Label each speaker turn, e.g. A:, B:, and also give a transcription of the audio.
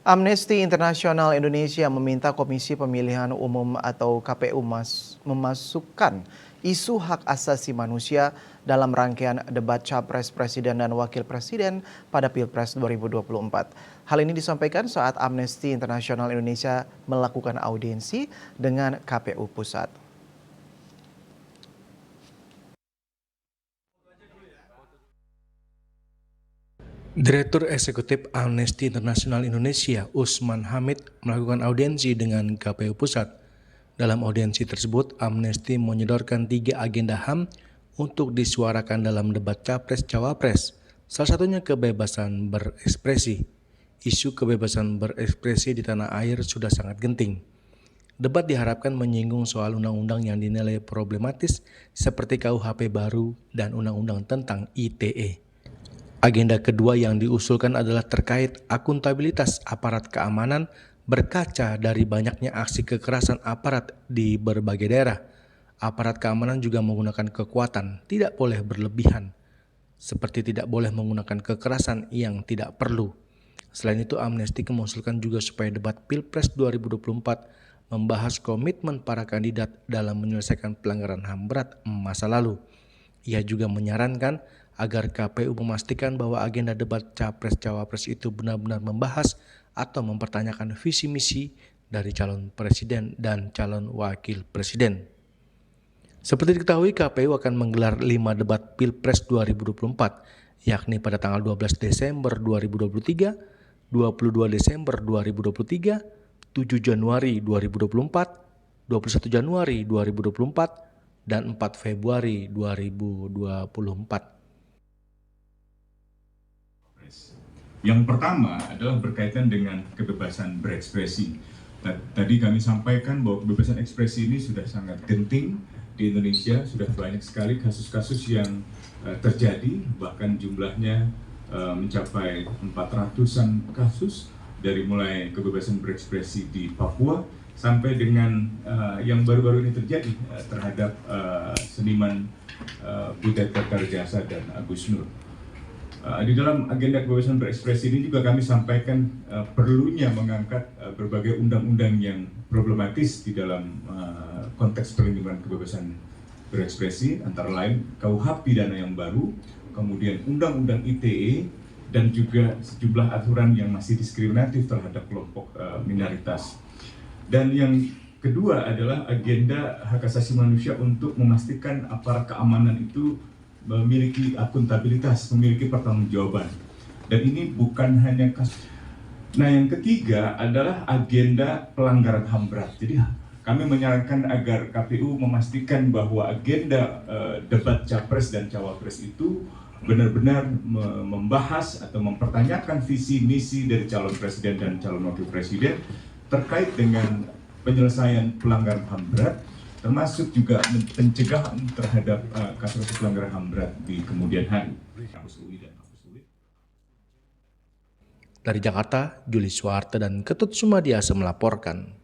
A: Amnesty Internasional Indonesia meminta Komisi Pemilihan Umum atau KPU memasukkan isu hak asasi manusia dalam rangkaian debat Capres Presiden dan Wakil Presiden pada Pilpres 2024. Hal ini disampaikan saat Amnesty Internasional Indonesia melakukan audiensi dengan KPU Pusat.
B: Direktur Eksekutif Amnesty Internasional Indonesia, Usman Hamid, melakukan audiensi dengan KPU Pusat. Dalam audiensi tersebut, Amnesty menyodorkan 3 agenda HAM untuk disuarakan dalam debat Capres-Cawapres. Salah satunya kebebasan berekspresi. Isu kebebasan berekspresi di tanah air sudah sangat genting. Debat diharapkan menyinggung soal undang-undang yang dinilai problematis seperti KUHP baru dan undang-undang tentang ITE. Agenda kedua yang diusulkan adalah terkait akuntabilitas aparat keamanan berkaca dari banyaknya aksi kekerasan aparat di berbagai daerah. Aparat keamanan juga menggunakan kekuatan, tidak boleh berlebihan, seperti tidak boleh menggunakan kekerasan yang tidak perlu. Selain itu, Amnesty mengusulkan juga supaya debat Pilpres 2024 membahas komitmen para kandidat dalam menyelesaikan pelanggaran HAM berat masa lalu. Ia juga menyarankan agar KPU memastikan bahwa agenda debat Capres-Cawapres itu benar-benar membahas atau mempertanyakan visi misi dari calon presiden dan calon wakil presiden. Seperti diketahui, KPU akan menggelar 5 debat Pilpres 2024, yakni pada tanggal 12 Desember 2023, 22 Desember 2023, 7 Januari 2024, 21 Januari 2024, dan 4 Februari 2024.
C: Yang pertama adalah berkaitan dengan kebebasan berekspresi. Tadi kami sampaikan bahwa kebebasan ekspresi ini sudah sangat genting di Indonesia, sudah banyak sekali kasus-kasus yang terjadi, bahkan jumlahnya mencapai 400-an kasus, dari mulai kebebasan berekspresi di Papua sampai dengan yang baru-baru ini terjadi terhadap seniman Butet Kertarejasa dan Agus Nur. Di dalam agenda kebebasan berekspresi ini juga kami sampaikan perlunya mengangkat berbagai undang-undang yang problematis di dalam konteks perlindungan kebebasan berekspresi, antara lain KUHP pidana yang baru, kemudian Undang-Undang ITE, dan juga sejumlah aturan yang masih diskriminatif terhadap kelompok minoritas. Dan yang kedua adalah agenda hak asasi manusia untuk memastikan aparat keamanan itu memiliki akuntabilitas, memiliki pertanggungjawaban. Dan ini bukan hanya kasus. Nah, yang ketiga adalah agenda pelanggaran HAM berat. Jadi kami menyarankan agar KPU memastikan bahwa agenda debat Capres dan Cawapres itu benar-benar membahas atau mempertanyakan visi misi dari calon presiden dan calon wakil presiden terkait dengan penyelesaian pelanggaran HAM berat, termasuk juga pencegahan terhadap kasus pelanggaran HAM berat di kemudian hari.
B: Dari Jakarta, Juli Suharto dan Ketut Sumadiasa melaporkan.